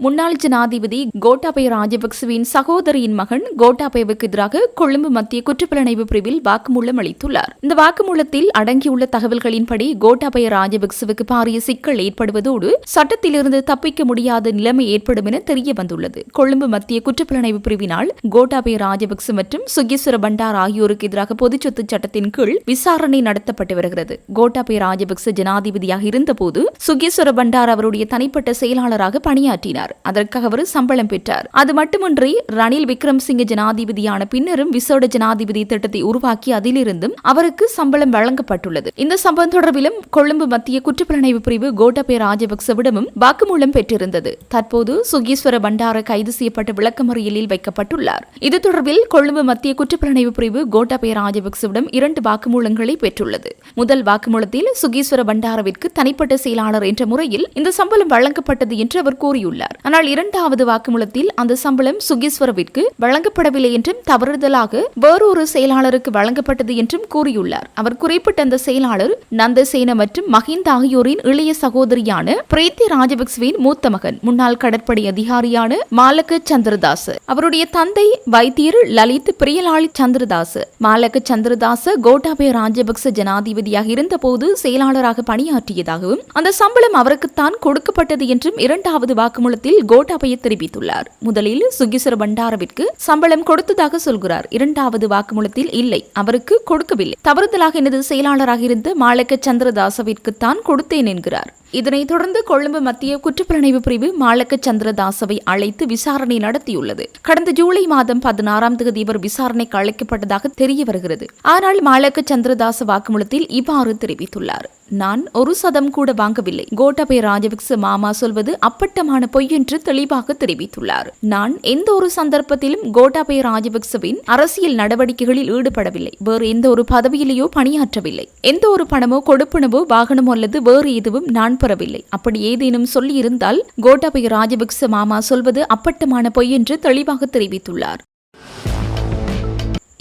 முன்னாள் ஜனாதிபதி கோட்டாபய ராஜபக்சவின் சகோதரியின் மகன் கோட்டாபயவுக்கு எதிராக கொழும்பு மத்திய குற்றப்புலனாய்வு பிரிவில் வாக்குமூலம் அளித்துள்ளார். இந்த வாக்குமூலத்தில் அடங்கியுள்ள தகவல்களின்படி கோட்டாபய ராஜபக்சவுக்கு பாரிய சிக்கல் ஏற்படுவதோடு சட்டத்திலிருந்து தப்பிக்க முடியாத நிலைமை ஏற்படும் என தெரிய வந்துள்ளது. கொழும்பு மத்திய குற்றப்புலனாய்வு பிரிவினால் கோட்டாபய ராஜபக்ச மற்றும் சுகேஸ்வர பண்டார் ஆகியோருக்கு எதிராக பொதுச்சொத்து சட்டத்தின் கீழ் விசாரணை நடத்தப்பட்டு வருகிறது. கோட்டாபய ராஜபக்ச ஜனாதிபதியாக இருந்தபோது சுகேஸ்வர பண்டார் அவருடைய தனிப்பட்ட செயலாளராக பணியாற்றினார். அதற்காக அவர் சம்பளம் பெற்றார். அது மட்டுமின்றி ரணில் விக்ரம்சிங்க ஜனாதிபதியான பின்னரும் விசேட ஜனாதிபதி திட்டத்தை உருவாக்கி அதிலிருந்தும் அவருக்கு சம்பளம் வழங்கப்பட்டுள்ளது. இந்த சம்பவம் தொடர்பிலும் கொழும்பு மத்திய குற்றப்புலனாய்வு பிரிவு கோட்டாபய ராஜபக்சவிடமும் வாக்குமூலம் பெற்றிருந்தது. தற்போது சுகேஸ்வர பண்டார கைது செய்யப்பட்டு விளக்கமறியலில் வைக்கப்பட்டுள்ளார். இது தொடர்பில் கொழும்பு மத்திய குற்றப்புலனாய்வு பிரிவு கோட்டாபய ராஜபக்சவிடம் 2 வாக்குமூலங்களை பெற்றுள்ளது. முதல் வாக்குமூலத்தில் சுகேஸ்வர பண்டாரவிற்கு தனிப்பட்ட செயலாளர் என்ற முறையில் இந்த சம்பளம் வழங்கப்பட்டது என்று அவர் கூறியுள்ளார். ஆனால் 2வது வாக்குமூலத்தில் அந்த சம்பளம் சுகேஸ்வரவிற்கு வழங்கப்படவில்லை என்றும் தவறுதலாக வேறொரு செயலாளருக்கு வழங்கப்பட்டது என்றும் கூறியுள்ளார். அவர் குறிப்பிட்ட அந்த செயலாளர் நந்தசேன மற்றும் மஹிந்த ஆகியோரின் இளைய சகோதரியான பிரீத்தி ராஜபக்சவின் மூத்த மகன் முன்னாள் கடற்படை அதிகாரியான மாலக சந்திரதாஸ். அவருடைய தந்தை வைத்தியர் லலித் பிரியலாளி சந்திரதாஸ். மாலக சந்திரதாஸ் கோட்டாபய ராஜபக்ச ஜனாதிபதியாக இருந்தபோது செயலாளராக பணியாற்றியதாகவும் அந்த சம்பளம் அவருக்குத்தான் கொடுக்கப்பட்டது என்றும் 2வது வாக்குமூலத்தில் கோட்டாபய தெரிவித்துள்ளார். முதலில் சுகேஸ்வர பண்டாரவிற்கு சம்பளம் கொடுத்ததாக சொல்கிறார். 2வது வாக்குமூலத்தில் இல்லை, அவருக்கு கொடுக்கவில்லை, தவறுதலாக எனது செயலாளராக இருந்த மாலக சந்திரதாசவிற்கு தான் கொடுத்தேன் என்கிறார். இதனைத் தொடர்ந்து கொழும்பு மத்திய குற்றப்புலனாய்வு பிரிவு மாலக சந்திரதாசவை அழைத்து விசாரணை நடத்தியுள்ளது. கடந்த ஜூலை மாதம் 16ஆம் தேதி இவர் விசாரணைக்கு அழைக்கப்பட்டதாக தெரிய வருகிறது. ஆனால் மாலக சந்திரதாச வாக்குமூலத்தில் இவ்வாறு தெரிவித்துள்ளார். நான் 1% கூட வாங்கவில்லை. கோட்டாபய ராஜபக்ச மாமா சொல்வது அப்பட்டமான பொய் என்று தெளிவாக தெரிவித்துள்ளார். நான் எந்த ஒரு சந்தர்ப்பத்திலும் கோட்டாபய ராஜபக்சவின் அரசியல் நடவடிக்கைகளில் ஈடுபடவில்லை. வேறு எந்த ஒரு பதவியிலேயோ பணியாற்றவில்லை. எந்த ஒரு பணமோ கொடுப்பனவோ வாகனமோ அல்லது வேறு எதுவும் நான் பெறவில்லை. அப்படி ஏதேனும் சொல்லியிருந்தால் கோட்டாபய ராஜபக்ச மாமா சொல்வது அப்பட்டமான பொய் என்று தெளிவாக தெரிவித்துள்ளார்.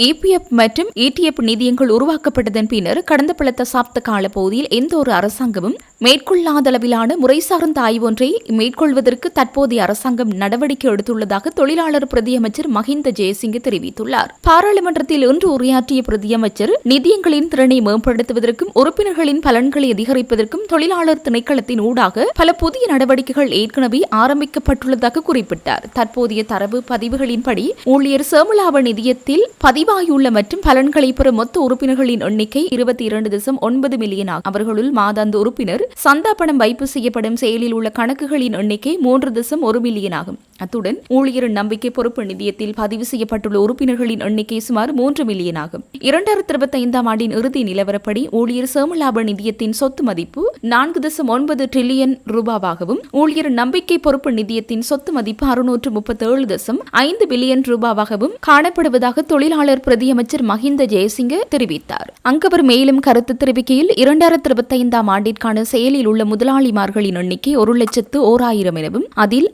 EPF மற்றும் ETF நிதியங்கள் உருவாக்கப்பட்டதன் பின்னர் கடந்த பல தசாப்த கால பகுதியில் எந்த ஒரு அரசாங்கமும் மேற்கொள்ளாத அளவிலான முறை சார்ந்த ஆய்வு ஒன்றை மேற்கொள்வதற்கு தற்போதைய அரசாங்கம் நடவடிக்கை எடுத்துள்ளதாக தொழிலாளர் பிரதியமைச்சர் மஹிந்த ஜெயசிங்க தெரிவித்துள்ளார். பாராளுமன்றத்தில் இன்று உரையாற்றிய பிரதியமைச்சர் நிதியங்களின் திறனை மேம்படுத்துவதற்கும் உறுப்பினர்களின் பலன்களை அதிகரிப்பதற்கும் தொழிலாளர் திணைக்களத்தின் ஊடாக பல புதிய நடவடிக்கைகள் ஏற்கனவே ஆரம்பிக்கப்பட்டுள்ளதாக குறிப்பிட்டார். தற்போதைய தரவு பதிவுகளின்படி ஊழியர் சேமலாப நிதியத்தில் பதிவாகியுள்ள மற்றும் பலன்களை பெறும் மொத்த உறுப்பினர்களின் எண்ணிக்கை 22.9 மில்லியன் ஆகும். அவர்களுள் மாதாந்த உறுப்பினர் சந்தா பணம் வைப்பு செய்யப்படும் செயலில் உள்ள கணக்குகளின் எண்ணிக்கை 3.1 மில்லியன் ஆகும். அத்துடன் ஊழியர் நம்பிக்கை பொறுப்பு நிதியத்தில் பதிவு செய்யப்பட்டுள்ள உறுப்பினர்களின் எண்ணிக்கை சுமார் 3 மில்லியன் ஆகும். 2025ஆம் ஆண்டின் இறுதி நிலவரப்படி ஊழியர் சேமலாப நிதியத்தின் சொத்து மதிப்பு 4.9 டிரில்லியன் ரூபாவாகவும் ஊழியர் நம்பிக்கை பொறுப்பு நிதியத்தின் சொத்து மதிப்பு 637.5 பில்லியன் ரூபாவாகவும் காணப்படுவதாக தொழிலாளர் பிரதியமைச்சர் மஹிந்த ஜெயசிங்க தெரிவித்தார். அங்கவர் மேலும் கருத்து தெரிவிக்கையில் 2025ஆம் ஆண்டிற்கான செயலில் உள்ள முதலாளிமார்களின் எண்ணிக்கை 1,01,000 எனவும் அதில்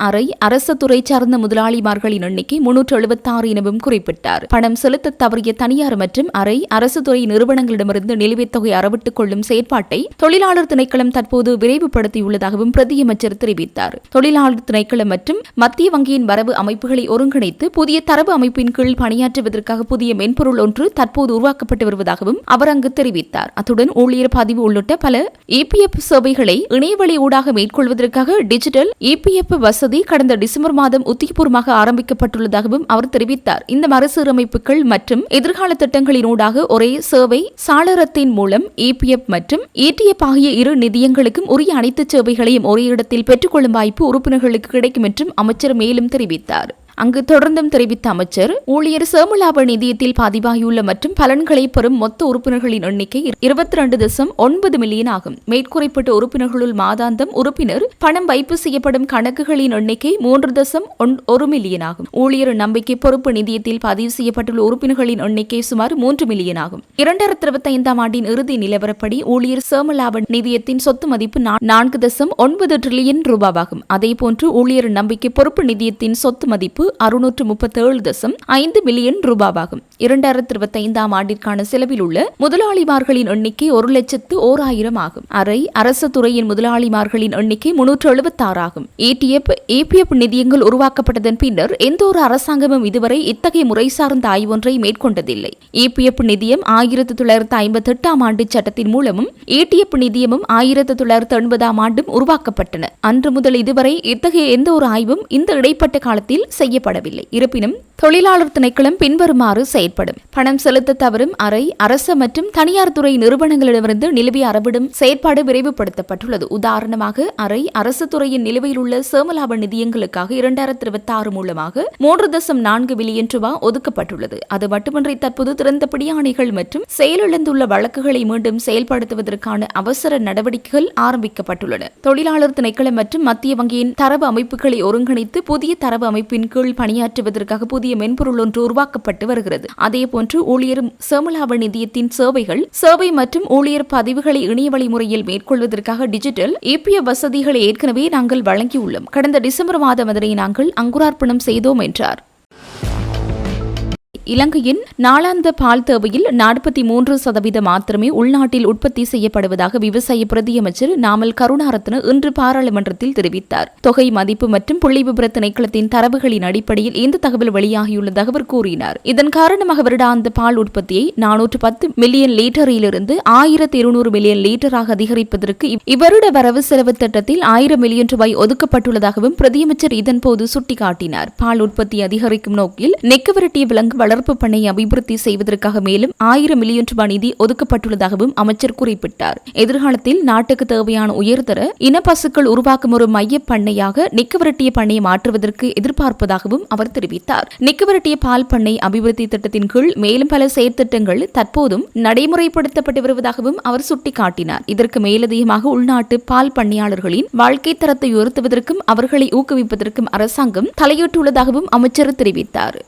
அரசு துறை சார்ந்த முதலாளிமார்களின் எண்ணிக்கை 376 எனவும் குறிப்பிட்டார். பணம் செலுத்த தவறிய தனியார் மற்றும் அரசு துறை நிறுவனங்களிடமிருந்து நிலுவைத் தொகை அறவிட்டுக் கொள்ளும் செயற்பாட்டை தொழிலாளர் திணைக்களம் தற்போது விரைவுபடுத்தியுள்ளதாகவும் பிரதியமைச்சர் தெரிவித்தார். தொழிலாளர் திணைக்களம் மற்றும் மத்திய வங்கியின் வரவு அமைப்புகளை ஒருங்கிணைத்து புதிய தரவு அமைப்பின் கீழ் பணியாற்றுவதற்காக புதிய மென்பொருள் ஒன்று தற்போது உருவாக்கப்பட்டு வருவதாகவும் அவர் அங்கு தெரிவித்தார். அத்துடன் ஊழியர் பதிவு உள்ளிட்ட பல EPF சேவைகளை இணையவழி ஊடாக மேற்கொள்வதற்காக டிஜிட்டல் EPF வசதி கடந்த டிசம்பர் மாதம் உத்தியபூர்வமாக ஆரம்பிக்கப்பட்டுள்ளதாகவும் அவர் தெரிவித்தார். இந்த மறுசீரமைப்புகள் மற்றும் எதிர்கால திட்டங்களின் ஊடாக ஒரே சேவை சாளரத்தின் மூலம் EPF மற்றும் ETF ஆகிய இரு நிதியங்களுக்கும் உரிய அனைத்து சேவைகளையும் ஒரே இடத்தில் பெற்றுக்கொள்ளும் வாய்ப்பு உறுப்பினர்களுக்கு கிடைக்கும் என்றும் அமைச்சர் மேலும் தெரிவித்தார். அங்கு தொடர்ந்தும் தெரிவித்த அமைச்சர் ஊழியர் சேமலாப நிதியத்தில் பதிவாகியுள்ள மற்றும் பலன்களை பெறும் மொத்த உறுப்பினர்களின் எண்ணிக்கை 22.9 மில்லியன் ஆகும். மேற்குறிப்பிட்ட உறுப்பினர்களுள் மாதாந்தம் உறுப்பினர் பணம் வைப்பு செய்யப்படும் கணக்குகளின் எண்ணிக்கை 3.1 மில்லியன் ஆகும். ஊழியர் நம்பிக்கை பொறுப்பு நிதியத்தில் பதிவு செய்யப்பட்டுள்ள உறுப்பினர்களின் எண்ணிக்கை சுமார் 3 மில்லியன் ஆகும். 2025ஆம் ஆண்டின் இறுதி நிலவரப்படி ஊழியர் சேமலாப நிதியத்தின் சொத்து மதிப்பு 4.9 டிரில்லியன் ரூபாவாகும். அதேபோன்று ஊழியர் நம்பிக்கை பொறுப்பு நிதியத்தின் சொத்து மதிப்பு செலவு 637.5 மில்லியன் ரூபாவாகும். 2025 ஆண்டிற்கான செலவில் உள்ள முதலாளிமார்களின் எண்ணிக்கை 1,01,000 ஆகும். அரசு துறையின் முதலாளிமார்களின் எண்ணிக்கை 376 ஆகும். EPF நிதியங்கள் உருவாக்கப்பட்டதன் பின்னர் எந்த ஒரு அரசாங்கமும் இதுவரை இத்தகைய முறை சார்ந்த ஆய்வொன்றை மேற்கொண்டதில்லை. EPF நிதியம் 1958 ஆண்டு சட்டத்தின் மூலமும் ETF நிதியமும் 1980 ஆண்டும் உருவாக்கப்பட்டன. அன்று முதல் இதுவரை இத்தகைய எந்த ஒரு ஆய்வும் இந்த இடைப்பட்ட காலத்தில் செய்யப்படவில்லை. இருப்பினும் தொழிலாளர் திணைக்களம் பின்வருமாறு செயற்படும். பணம் செலுத்த தவறும் அரசு மற்றும் தனியார் துறை நிறுவனங்களிடமிருந்து நிலுவையை அறவிடும் செயற்பாடு விரைவுபடுத்தப்பட்டுள்ளது. உதாரணமாக அரசு துறையின் நிலுவையில் உள்ள சேமலாப நிதியங்களுக்காக 2026 மூலமாக 3.4 பில்லியன் ரூபாய் ஒதுக்கப்பட்டுள்ளது. அது மட்டுமின்றி தற்போது திறந்த பிடியாணைகள் மற்றும் செயலிழந்துள்ள வழக்குகளை மீண்டும் செயல்படுத்துவதற்கான அவசர நடவடிக்கைகள் ஆரம்பிக்கப்பட்டுள்ளன. தொழிலாளர் திணைக்களம் மற்றும் மத்திய வங்கியின் தரவு அமைப்புகளை ஒருங்கிணைத்து புதிய தரவு அமைப்பின் கீழ் பணியாற்றுவதற்காக புதிய மென்பொருள் ஒன்று உருவாக்கப்பட்டு வருகிறது. அதேபோன்று ஊழியர் சேமலாப நிதியத்தின் சேவை மற்றும் ஊழியர் பதிவுகளை இணையவழி முறையில் மேற்கொள்வதற்காக டிஜிட்டல் EPF வசதிகளை ஏற்கனவே நாங்கள் வழங்கியுள்ளோம். கடந்த டிசம்பர் மாதம் அதனை நாங்கள் அங்குரார்ப்பணம் செய்தோம் என்றார். இலங்கையின் நாளாந்த பால் தேவையில் 43% மாத்திரமே உள்நாட்டில் உற்பத்தி செய்யப்படுவதாக விவசாய பிரதியமைச்சர் நாமல் கருணாரத்ன இன்று பாராளுமன்றத்தில் தெரிவித்தார். தொகை மதிப்பு மற்றும் புள்ளிவிபர திணைக்களத்தின் தரவுகளின் அடிப்படையில் இந்த தகவல் வெளியாகியுள்ளதாக அவர் கூறினார். இதன் காரணமாக வருடாந்த பால் உற்பத்தியை 410 மில்லியன் லீட்டரிலிருந்து 1200 மில்லியன் லீட்டராக அதிகரிப்பதற்கு இவ்வருட வரவு செலவு திட்டத்தில் 1000 மில்லியன் ரூபாய் ஒதுக்கப்பட்டுள்ளதாகவும் பிரதியமைச்சர் இதன்போது சுட்டிக்காட்டினார். பால் உற்பத்தி அதிகரிக்கும் நோக்கில் நெக்கவரட்டிய விலங்கு வளர்ப்பு பண்ணை அபிவிருத்தி செய்வதற்காக மேலும் 1000 மில்லியன் ரூபாய் நிதி ஒதுக்கப்பட்டுள்ளதாகவும் அமைச்சர் குறிப்பிட்டார். எதிர்காலத்தில் நாட்டுக்கு தேவையான உயர்தர இனப்பசுக்கள் உருவாக்கும் ஒரு மைய பண்ணையாக நெக்கவரட்டிய பண்ணையை மாற்றுவதற்கு எதிர்பார்ப்பதாகவும் அவர் தெரிவித்தார். நெக்கவரட்டிய பால் பண்ணை அபிவிருத்தி திட்டத்தின் கீழ் மேலும் பல செயற்திட்டங்கள் தற்போதும் நடைமுறைப்படுத்தப்பட்டு வருவதாகவும் அவர் சுட்டிக்காட்டினார். இதற்கு மேலதிகமாக உள்நாட்டு பால் பண்ணையாளர்களின் வாழ்க்கை தரத்தை உயர்த்துவதற்கும் அவர்களை ஊக்குவிப்பதற்கும் அரசாங்கம் தலையிட்டுள்ளதாகவும் அமைச்சர் தெரிவித்தார்.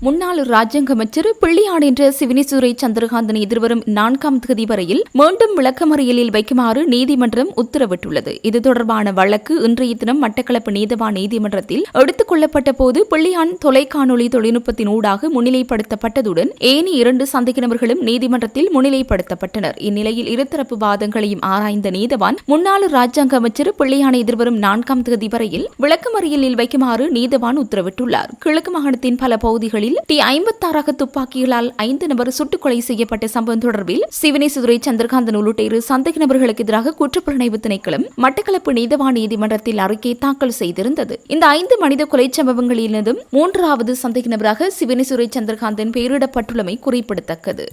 முன்னாள் ராஜ்யாங்க அமைச்சர் பிள்ளையான் என்ற சிவனேஸ்வரை சந்திரகாந்தன் எதிர்வரும் 4ஆம் தேதி வரையில் மீண்டும் விளக்கமறியலில் வைக்குமாறு நீதிமன்றம் உத்தரவிட்டுள்ளது. இது தொடர்பான வழக்கு இன்றைய தினம் மட்டக்களப்பு நீதவான் நீதிமன்றத்தில் எடுத்துக் கொள்ளப்பட்ட போது பிள்ளையான் தொலைக்காணொலி தொழில்நுட்பத்தின் ஊடாக முன்னிலைப்படுத்தப்பட்டதுடன் ஏனைய 2 சந்தேக நபர்களும் நீதிமன்றத்தில் முன்னிலைப்படுத்தப்பட்டனர். இந்நிலையில் இருதரப்பு வாதங்களையும் ஆராய்ந்த நீதவான் முன்னாள் ராஜ்யாங்க அமைச்சர் பிள்ளையானை எதிர்வரும் 4ஆம் தேதி வரையில் விளக்கமறியலில் வைக்குமாறு நீதவான் உத்தரவிட்டுள்ளார். கிழக்கு மாகாணத்தின் பல பகுதிகளில் T-56 துப்பாக்கிகளால் 5 நபர் சுட்டுக் கொலை செய்யப்பட்ட சம்பவம் தொடர்பில் சிவனேஸ்வரை சந்திரகாந்தன் உள்ளிட்ட 2 சந்தேக நபர்களுக்கு எதிராக குற்றப்புலனாய்வு திணைக்களம் மட்டக்களப்பு நீதவான் நீதிமன்றத்தில் அறிக்கை தாக்கல் செய்திருந்தது. இந்த 5 மனித கொலை சம்பவங்களிலிருந்தும் 3வது சந்தேக நபராக சிவனேஸ்வரை சந்திரகாந்தன் பெயரிடப்பட்டுள்ளமை குறிப்பிடத்தக்கது.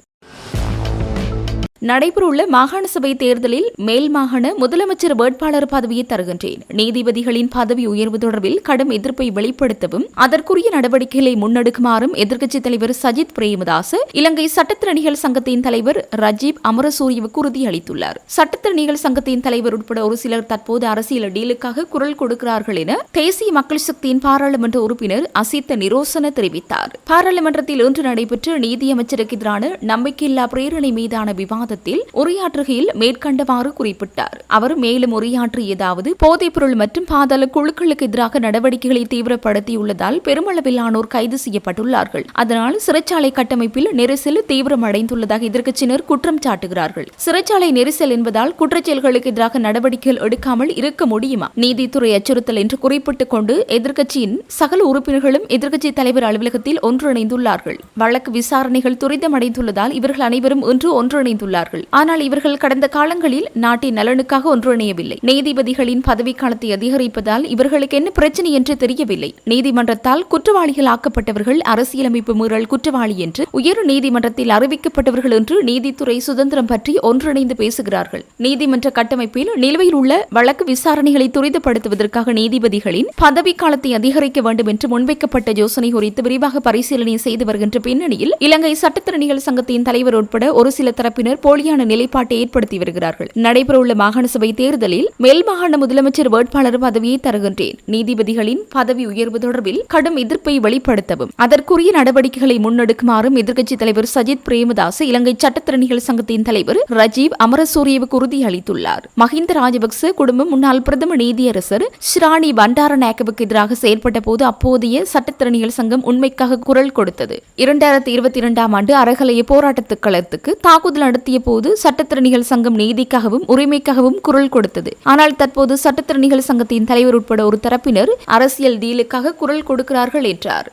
நடைபெறவுள்ள மாகாண சபை தேர்தலில் மேல் மாகாண முதலமைச்சர் வேட்பாளர் பதவியை தருகின்றேன். நீதிபதிகளின் பதவி உயர்வு தொடர்பில் கடும் எதிர்ப்பை வெளிப்படுத்தவும் அதற்குரிய நடவடிக்கைகளை முன்னெடுக்குமாறும் எதிர்க்கட்சித் தலைவர் சஜித் பிரேமதாச இலங்கை சட்டத்திறனிகள் சங்கத்தின் தலைவர் ரஜீப் அமரசூரியவுக்கு உறுதியளித்துள்ளார். சட்டத்திறனிகள் சங்கத்தின் தலைவர் உட்பட ஒரு சிலர் தற்போது அரசியல் டீலுக்காக குரல் கொடுக்கிறார்கள் என தேசிய மக்கள் சக்தியின் பாராளுமன்ற உறுப்பினர் அசித்த நிரோசன தெரிவித்தார். பாராளுமன்றத்தில் இன்று நடைபெற்ற நீதியமைச்சருக்கு எதிரான நம்பிக்கையில்லா பிரேரணை மீதான விவாதத்தில் உரையாற்றுகையில் மேற்கண்டவாறு குறிப்பிட்டார். அவர் மேலும் உரையாற்றியதாவது போதைப்பொருள் மற்றும் பாதாள குழுக்களுக்கு எதிராக நடவடிக்கைகளை தீவிரப்படுத்தியுள்ளதால் பெருமளவிலானோர் கைது செய்யப்பட்டுள்ளார்கள். அதனால் சிறைச்சாலை கட்டமைப்பில் நெரிசல் தீவிரமடைந்துள்ளதாக எதிர்க்கட்சியினர் குற்றம் சாட்டுகிறார்கள். சிறைச்சாலை நெரிசல் என்பதால் குற்றச்செயல்களுக்கு எதிராக நடவடிக்கைகள் எடுக்காமல் இருக்க முடியுமா? நீதித்துறை அச்சுறுத்தல் என்று குறிப்பிட்டுக் கொண்டு எதிர்க்கட்சியின் சகல உறுப்பினர்களும் எதிர்க்கட்சி தலைவர் அலுவலகத்தில் ஒன்றிணைந்துள்ளார்கள். வழக்கு விசாரணைகள் துரிதமடைந்துள்ளதால் இவர்கள் அனைவரும் இன்று ஒன்றிணைந்துள்ளார்கள். ஆனால் இவர்கள் கடந்த காலங்களில் நாட்டின் நலனுக்காக ஒன்றிணையவில்லை. நீதிபதிகளின் பதவிக்காலத்தை அதிகரிப்பதால் இவர்களுக்கு என்ன பிரச்சனை என்று தெரியவில்லை. நீதிமன்றத்தால் குற்றவாளிகள் ஆக்கப்பட்டவர்கள் அரசியலமைப்பு மீறல் குற்றவாளி என்று உயர் நீதிமன்றத்தில் அறிவிக்கப்பட்டவர்கள் என்று நீதித்துறை சுதந்திரம் பற்றி ஒன்றிணைந்து பேசுகிறார்கள். நீதிமன்ற கட்டமைப்பில் நிலுவையில் உள்ள வழக்கு விசாரணைகளை துரிதப்படுத்துவதற்காக நீதிபதிகளின் பதவிக்காலத்தை அதிகரிக்க வேண்டும் என்று முன்வைக்கப்பட்ட யோசனை குறித்து விரிவாக பரிசீலனை செய்து வருகின்ற பின்னணியில் இலங்கை சட்டத்திறனிகள் சங்கத்தின் தலைவர் உட்பட ஒரு சில தரப்பினர் போலியான நிலைப்பாட்டை ஏற்படுத்தி வருகிறார்கள். நடைபெறவுள்ள மாகாண சபை தேர்தலில் மேல் மாகாண முதலமைச்சர் வேட்பாளர் பதவியை தருகின்றேன். நீதிபதிகளின் பதவி உயர்வு தொடர்பில் கடும் எதிர்ப்பை வெளிப்படுத்தவும் அதற்குரிய நடவடிக்கைகளை முன்னெடுக்குமாறும் எதிர்க்கட்சித் தலைவர் சஜித் பிரேமதாஸ் இலங்கை சட்டத்திறனிகள் சங்கத்தின் தலைவர் ரஜீவ் அமரசூரியவுக்கு உறுதியளித்துள்ளார். மஹிந்த ராஜபக்ச குடும்பம் முன்னாள் பிரதம நீதியரசர் ஷிராணி பண்டாரநாயக்கவுக்கு எதிராக செயல்பட்ட போது அப்போதைய சட்டத்திறனிகள் சங்கம் உண்மைக்காக குரல் கொடுத்தது. 2022 ஆண்டு அறகலைய போராட்டத்து களத்துக்கு தாக்குதல் நடத்திய போது சட்டத்திறனிகள் சங்கம் நீதிக்காகவும் உரிமைக்காகவும் குரல் கொடுத்தது. ஆனால் தற்போது சட்டத்திறனிகள் சங்கத்தின் தலைவர் உட்பட ஒரு தரப்பினர் அரசியல் டீலுக்காக குரல் கொடுக்கிறார்கள் என்றார்.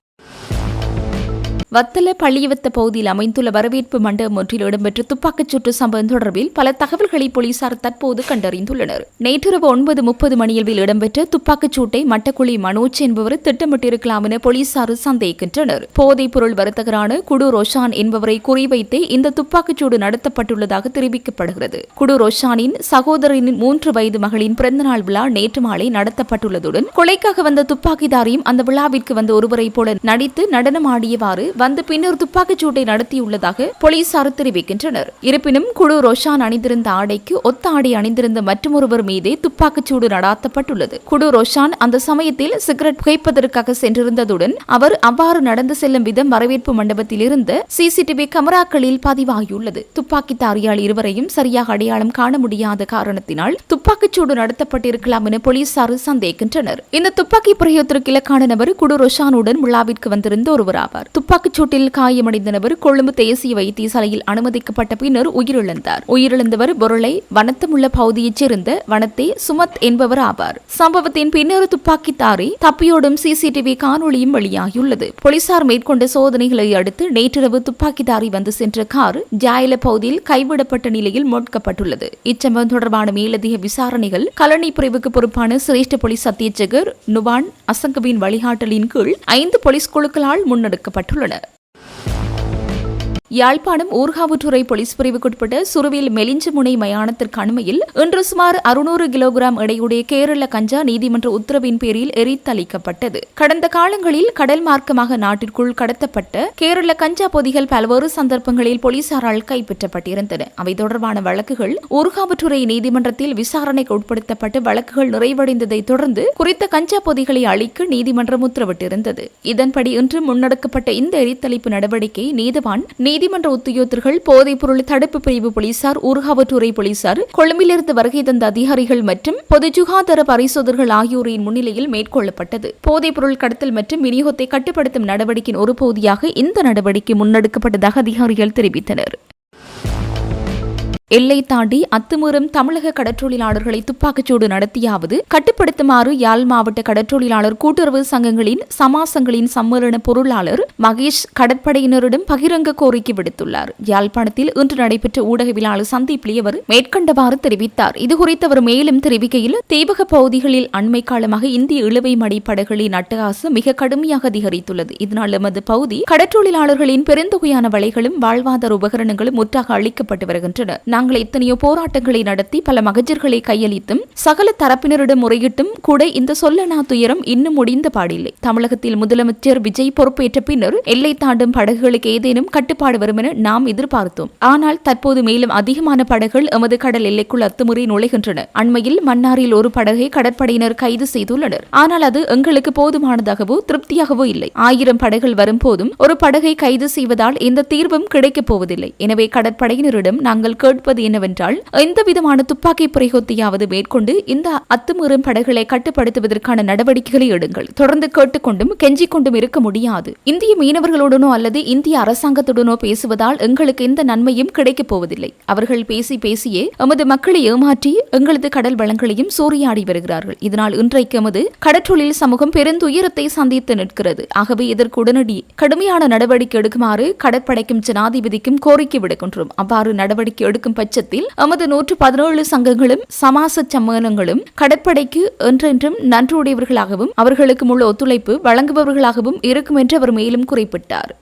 வத்தல பள்ளியவத்த பகுதியில் அமைந்துள்ள வரவேற்பு மண்டபம் ஒன்றில் இடம்பெற்ற துப்பாக்கிச்சூட்டு சம்பவம் தொடர்பில் பல தகவல்களை போலீசார் தற்போது கண்டறிந்துள்ளனர். நேற்றிரவு 9:30 மணியளவில் இடம்பெற்ற துப்பாக்கிச்சூட்டை மட்டக்குழி மனோஜ் என்பவர் திட்டமிட்டிருக்கலாம் என போலீசார் சந்தேகிக்கின்றனர். போதைப் பொருள் வர்த்தகரான குடு ரோஷான் என்பவரை குறிவைத்தே இந்த துப்பாக்கிச்சூடு நடத்தப்பட்டுள்ளதாக தெரிவிக்கப்படுகிறது. குடு ரோஷானின் சகோதரனின் 3 வயது மகளின் பிறந்தநாள் விழா நேற்று மாலை நடத்தப்பட்டுள்ளதுடன் கொலைக்காக வந்த துப்பாக்கிதாரியும் அந்த விழாவிற்கு வந்த ஒருவரை போல நடித்து நடனமாடியவாறு வந்து பின்னர் துப்பாக்கிச்சூட்டை நடத்தியுள்ளதாக போலீசார் தெரிவிக்கின்றனர். இருப்பினும் குடு ரோஷான் அணிந்திருந்த ஆடைக்கு ஒத்த ஆடை அணிந்திருந்த மற்றொருவர் மீதே துப்பாக்கிச்சூடு நடாத்தப்பட்டுள்ளது. குடு ரோஷான் அந்த சமயத்தில் சிகரெட் புகைப்பதற்காக சென்றிருந்ததுடன் அவர் அவ்வாறு நடந்து செல்லும் விதம் வரவேற்பு மண்டபத்தில் இருந்த சிசிடிவி கேமராக்களில் பதிவாகியுள்ளது. துப்பாக்கிதாரியால் இருவரையும் சரியாக அடையாளம் காண முடியாத காரணத்தினால் துப்பாக்கிச்சூடு நடத்தப்பட்டிருக்கலாம் என போலீசார் சந்தேகிக்கின்றனர். இந்த துப்பாக்கி பிரயோகத்திற்கு இலக்கான நபர் குடு ரோஷானுடன் விழாவிற்கு வந்திருந்த ஒருவர் ஆவார். துப்பாக்கிச்சூட்டில் காயமடைந்த நபர் கொழும்பு தேசிய வைத்தியசாலையில் அனுமதிக்கப்பட்ட பின்னர் உயிரிழந்தார். உயிரிழந்தவர் பொருளை வனத்தமுள்ள பகுதியைச் சேர்ந்த வனத்தே சுமத் என்பவர் ஆவார். சம்பவத்தின் பின்னர் துப்பாக்கிதாரி தப்பியோடும் சிசிடிவி காணொளியும் வெளியாகியுள்ளது. போலீசார் மேற்கொண்ட சோதனைகளை அடுத்து நேற்றிரவு துப்பாக்கிதாரி வந்து சென்ற கார் ஜாயல பகுதியில் கைவிடப்பட்ட நிலையில் மீட்கப்பட்டுள்ளது. இச்சம்பவம் தொடர்பான மேலதிக விசாரணைகள் கலனி பிரிவுக்கு பொறுப்பான சிரேஷ்ட போலீஸ் அத்தியட்சகர் நுவான் அசங்கவின் வழிகாட்டலின் கீழ் 5 போலீஸ் குழுக்களால் முன்னெடுக்கப்பட்டுள்ளன. யாழ்ப்பாணம் ஊர்காவற்றுறை போலீஸ் பிரிவுக்குட்பட்ட சுருவில் மெலிஞ்சமுனை மயானத்திற்கு அண்மையில் இன்று சுமார் 600 கிலோகிராம் எடையுடைய கேரள கஞ்சா நீதிமன்ற உத்தரவின் பேரில் எரித்தளிக்கப்பட்டது. கடந்த காலங்களில் கடல் மார்க்கமாக நாட்டிற்குள் கடத்தப்பட்ட கேரள கஞ்சா பொதிகள் பல்வேறு சந்தர்ப்பங்களில் போலீசாரால் கைப்பற்றப்பட்டிருந்தன. அவை தொடர்பான வழக்குகள் ஊர்காவற்றுறை நீதிமன்றத்தில் விசாரணைக்கு உட்படுத்தப்பட்டு வழக்குகள் நிறைவடைந்ததை தொடர்ந்து குறித்த கஞ்சா பொதிகளை அழிக்க நீதிமன்றம் உத்தரவிட்டிருந்தது. இதன்படி இன்று முன்னெடுக்கப்பட்ட இந்த எரித்தளிப்பு நடவடிக்கை நீதிவான் நீதிமன்ற உத்தியோகத்தர்கள் போதைப் பொருள் தடுப்பு பிரிவு போலீசார் ஊர்காவற்றுறை போலீசார் கொழும்பிலிருந்து வருகை தந்த அதிகாரிகள் மற்றும் பொது சுகாதார பரிசோதகர்கள் ஆகியோரின் முன்னிலையில் மேற்கொள்ளப்பட்டது. போதைப் பொருள் கடத்தல் மற்றும் விநியோகத்தை கட்டுப்படுத்தும் நடவடிக்கையின் ஒரு பகுதியாக இந்த நடவடிக்கை முன்னெடுக்கப்பட்டதாக அதிகாரிகள் தெரிவித்தனர். எல்லை தாண்டி அத்துமீறும் தமிழக கடற்றொழிலாளர்களை துப்பாக்கிச்சூடு நடத்தியாவது கட்டுப்படுத்துமாறு யாழ் மாவட்ட கடற்றொழிலாளர் கூட்டுறவு சங்கங்களின் சமாசங்களின் சம்மேளன பொருளாளர் மகேஷ் கடற்படையினரிடம் பகிரங்க கோரிக்கை விடுத்துள்ளார். யாழ்ப்பாணத்தில் இன்று நடைபெற்ற ஊடகவியலாளர் சந்தீப் லியவர் மேற்கண்டவாறு தெரிவித்தார். இதுகுறித்து அவர் மேலும் தெரிவிக்கையில் தீபக பகுதிகளில் அண்மை காலமாக இந்திய இழுவை மடி படகுகளின் அட்டகாசம் மிக கடுமையாக அதிகரித்துள்ளது. இதனால் எமது பகுதி கடற்றொழிலாளர்களின் பெருந்தொகையான வலைகளும் வாழ்வாதார உபகரணங்களும் முற்றாக அளிக்கப்பட்டு வருகின்றன. நாங்கள் எத்தனையோ போராட்டங்களை நடத்தி பல மகஜர்களை கையளித்தும் சகல தரப்பினரிடம் முறையிட்டும் கூட இந்த சொல்லனா துயரம் இன்னும் முடிந்த பாடில்லை. தமிழகத்தில் முதலமைச்சர் விஜய் பொறுப்பேற்ற பின்னர் எல்லை தாண்டும் படகுகளுக்கு ஏதேனும் கட்டுப்பாடு வரும் என நாம் எதிர்பார்த்தோம். ஆனால் தற்போது மேலும் அதிகமான படகுகள் எமது கடல் எல்லைக்குள் அத்துமுறை நுழைகின்றன. அண்மையில் மன்னாரில் ஒரு படகை கடற்படையினர் கைது செய்துள்ளனர். ஆனால் அது எங்களுக்கு போதுமானதாகவோ திருப்தியாகவோ இல்லை. 1000 படகுகள் வரும் போதும் ஒரு படகை கைது செய்வதால் எந்த தீர்வும் கிடைக்கப் போவதில்லை. எனவே கடற்படையினரிடம் நாங்கள் கேட்பது என்னவென்றால் எந்த விதமான துப்பாக்கி பிரயோகத்தையாவது மேற்கொண்டு இந்த அத்துமீறும் படகுகளை கட்டுப்படுத்துவதற்கான நடவடிக்கைகளை எடுங்கள். தொடர்ந்து கேட்டுக்கொண்டும் கெஞ்சிக் கொண்டும் இருக்க முடியாது. இந்திய மீனவர்களுடனோ அல்லது இந்திய அரசாங்கத்துடனோ பேசுவதால் எங்களுக்கு எந்த நன்மையும் கிடைக்கப் போவதில்லை. அவர்கள் பேசியே எமது மக்களை ஏமாற்றி எங்களது கடல் வளங்களையும் சூறையாடி வருகிறார்கள். இதனால் இன்றைக்கு எமது கடற்றொழில் சமூகம் பெருந்துயரத்தை சந்தித்து நிற்கிறது. ஆகவே இதற்கு உடனடி கடுமையான நடவடிக்கை எடுக்குமாறு கடற்படைக்கும் ஜனாதிபதிக்கும் கோரிக்கை விடுக்கின்றோம். அவ்வாறு நடவடிக்கை எடுக்கும் பட்சத்தில் எமது 117 சங்கங்களும் சமாச சம்மேளனங்களும் கடற்படைக்கு என்றென்றும் நன்றியுடையவர்களாகவும் அவர்களுக்கு முழு ஒத்துழைப்பு வழங்குபவர்களாகவும் இருக்கும் என்று அவர் மேலும் குறிப்பிட்டார்.